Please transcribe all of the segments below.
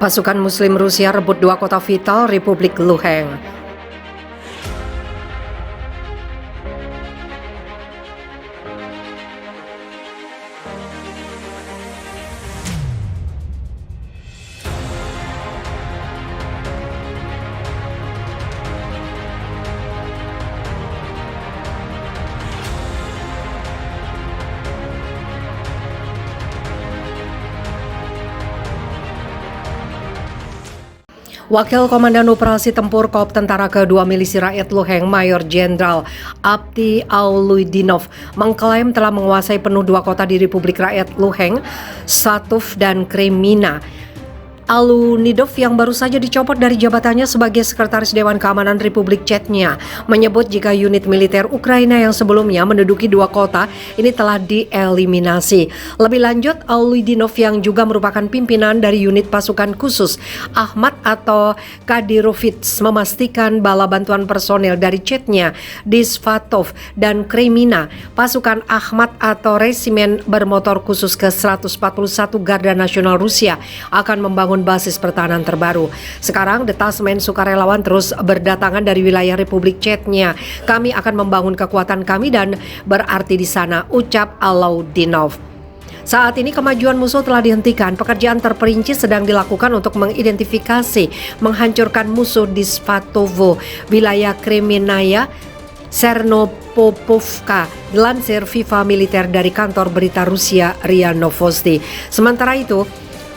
Pasukan Muslim Rusia rebut dua kota vital Republik Luhansk. Wakil Komandan Operasi Tempur Korps Tentara Kedua Milisi Rakyat Luhansk, Mayor Jenderal Abdi Auludinov, mengklaim telah menguasai penuh dua kota di Republik Rakyat Luhansk, Satov dan Kremina. Auludinov yang baru saja dicopot dari jabatannya sebagai Sekretaris Dewan Keamanan Republik Chechnya menyebut jika unit militer Ukraina yang sebelumnya menduduki dua kota ini telah dieliminasi. Lebih lanjut, Auludinov yang juga merupakan pimpinan dari unit pasukan khusus Ahmad atau Kadirovets memastikan bala bantuan personel dari Chechnya di Svatov dan Kremina, pasukan Ahmad atau resimen bermotor khusus ke-141 Garda Nasional Rusia akan membangun basis pertahanan terbaru. Sekarang detasmen sukarelawan terus berdatangan dari wilayah Republik Chechnya. Kami akan membangun kekuatan kami dan berarti di sana, ucap Auludinov. Saat ini kemajuan musuh telah dihentikan. Pekerjaan terperinci sedang dilakukan untuk mengidentifikasi, menghancurkan musuh di Svatovo, wilayah Kremenaya, Sernopopovka, dilansir Viva Militer dari kantor berita Rusia RIA Novosti. Sementara itu,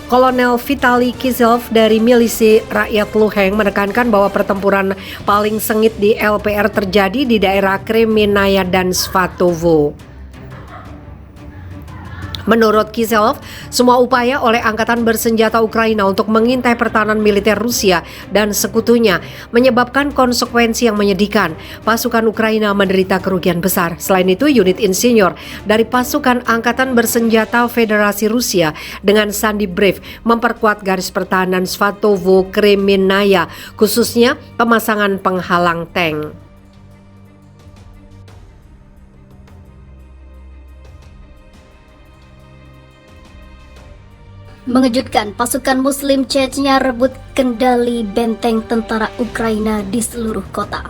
Kolonel Vitali Kiselov dari milisi rakyat Luhansk menekankan bahwa pertempuran paling sengit di LPR terjadi di daerah Kremenaya dan Svatovo. Menurut Kiselov, semua upaya oleh angkatan bersenjata Ukraina untuk mengintai pertahanan militer Rusia dan sekutunya menyebabkan konsekuensi yang menyedihkan. Pasukan Ukraina menderita kerugian besar. Selain itu, unit insinyur dari pasukan angkatan bersenjata Federasi Rusia dengan Sandi Brev memperkuat garis pertahanan Svatovo Kremenaya, khususnya pemasangan penghalang tank. Mengejutkan, pasukan Muslim Chechnya rebut kendali benteng tentara Ukraina di seluruh kota.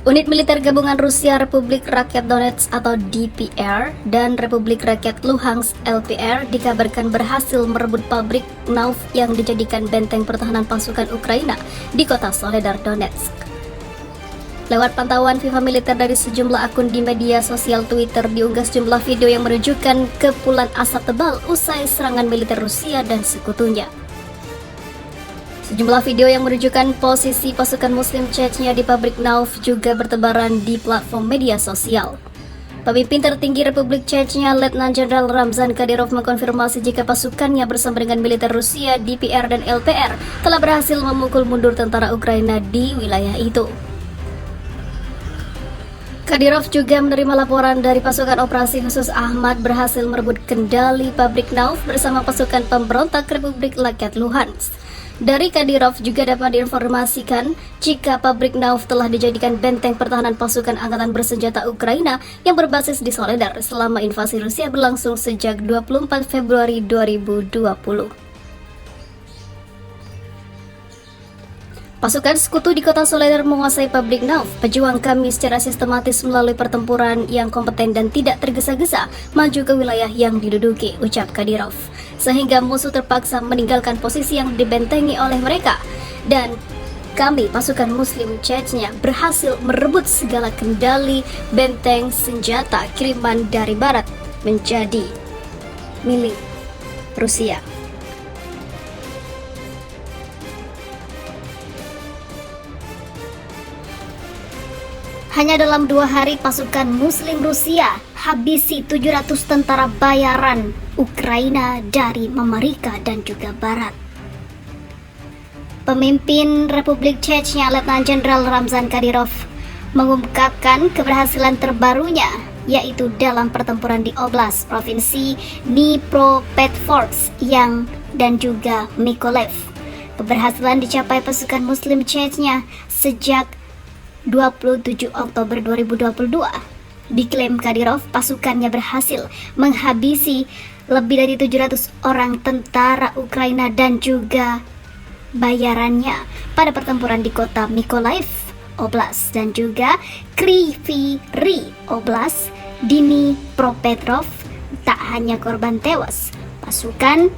Unit militer gabungan Rusia Republik Rakyat Donetsk atau DPR dan Republik Rakyat Luhansk LPR dikabarkan berhasil merebut pabrik Knauf yang dijadikan benteng pertahanan pasukan Ukraina di kota Soledar, Donetsk. Lewat pantauan Viva Militer dari sejumlah akun di media sosial Twitter, diunggah sejumlah video yang menunjukkan kepulan asap tebal usai serangan militer Rusia dan sekutunya. Sejumlah video yang menunjukkan posisi pasukan Muslim Chechnya di pabrik Knauf juga bertebaran di platform media sosial. Pemimpin tertinggi Republik Chechnya, Letnan Jenderal Ramzan Kadyrov mengkonfirmasi jika pasukannya bersama dengan militer Rusia, DPR dan LPR telah berhasil memukul mundur tentara Ukraina di wilayah itu. Kadyrov juga menerima laporan dari pasukan operasi khusus Ahmad berhasil merebut kendali pabrik Knauf bersama pasukan pemberontak Republik Rakyat Luhansk. Dari Kadyrov juga dapat diinformasikan jika pabrik Knauf telah dijadikan benteng pertahanan pasukan angkatan bersenjata Ukraina yang berbasis di Soledar selama invasi Rusia berlangsung sejak 24 Februari 2020. Pasukan sekutu di kota Soledar menguasai pabrik Knauf. Pejuang kami secara sistematis melalui pertempuran yang kompeten dan tidak tergesa-gesa maju ke wilayah yang diduduki, ucap Kadyrov. Sehingga musuh terpaksa meninggalkan posisi yang dibentengi oleh mereka. Dan kami, pasukan Muslim Chechnya, berhasil merebut segala kendali benteng senjata kiriman dari barat menjadi milik Rusia. Hanya dalam 2 hari pasukan Muslim Rusia habisi 700 tentara bayaran Ukraina dari Amerika dan juga Barat. Pemimpin Republik Chechnya, Letnan Jenderal Ramzan Kadyrov, mengungkapkan keberhasilan terbarunya, yaitu dalam pertempuran di Oblast, Provinsi Dnipropetrovsk dan juga Mykolaiv. Keberhasilan dicapai pasukan Muslim Chechnya sejak 27 Oktober 2022 Diklaim Kadyrov, pasukannya berhasil menghabisi lebih dari 700 orang tentara Ukraina dan juga bayarannya pada pertempuran di kota Mykolaiv Oblast dan juga Kryvyi Rih Oblast, Dnipropetrovsk. Tak hanya korban tewas, pasukan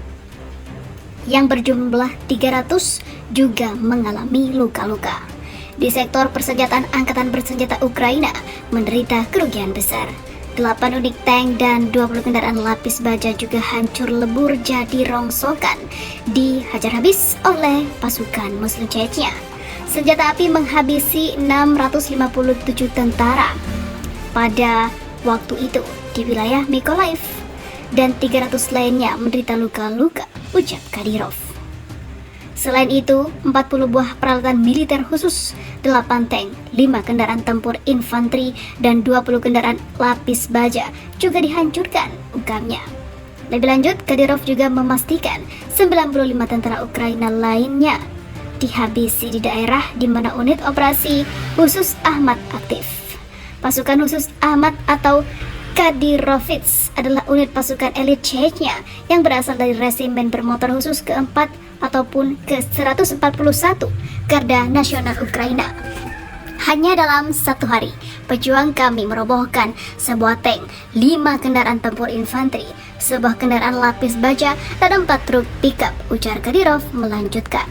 yang berjumlah 300 juga mengalami luka-luka. Di sektor persenjataan Angkatan Bersenjata Ukraina menderita kerugian besar. 8 unit tank dan 20 kendaraan lapis baja juga hancur lebur jadi rongsokan, dihajar habis oleh pasukan Muslim Chechnya. Senjata api menghabisi 657 tentara pada waktu itu di wilayah Mykolaiv dan 300 lainnya menderita luka-luka, ucap Kadyrov. Selain itu, 40 buah peralatan militer khusus, 8 tank, 5 kendaraan tempur infanteri, dan 20 kendaraan lapis baja juga dihancurkan, ugamnya. Lebih lanjut, Kadyrov juga memastikan 95 tentara Ukraina lainnya dihabisi di daerah di mana unit operasi khusus Ahmad aktif. Pasukan khusus Ahmad atau Kadyrovets adalah unit pasukan elit Chechnya yang berasal dari resimen bermotor khusus keempat ataupun ke-141 Garda Nasional Ukraina. Hanya dalam satu hari, pejuang kami merobohkan sebuah tank, 5 kendaraan tempur infanteri, sebuah kendaraan lapis baja, dan 4 truk pickup, ujar Kadyrov melanjutkan.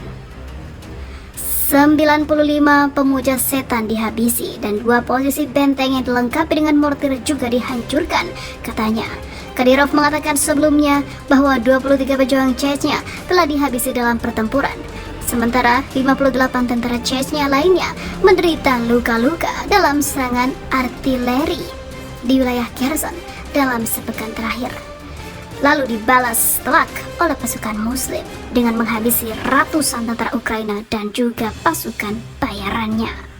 95 pemuja setan dihabisi dan 2 posisi benteng yang dilengkapi dengan mortir juga dihancurkan, katanya. Kadyrov mengatakan sebelumnya bahwa 23 pejuang Chechnya telah dihabisi dalam pertempuran. Sementara 58 tentara Chechnya lainnya menderita luka-luka dalam serangan artileri di wilayah Kherson dalam sepekan terakhir. Lalu dibalas telak oleh pasukan Muslim dengan menghabisi ratusan tentara Ukraina dan juga pasukan bayarannya.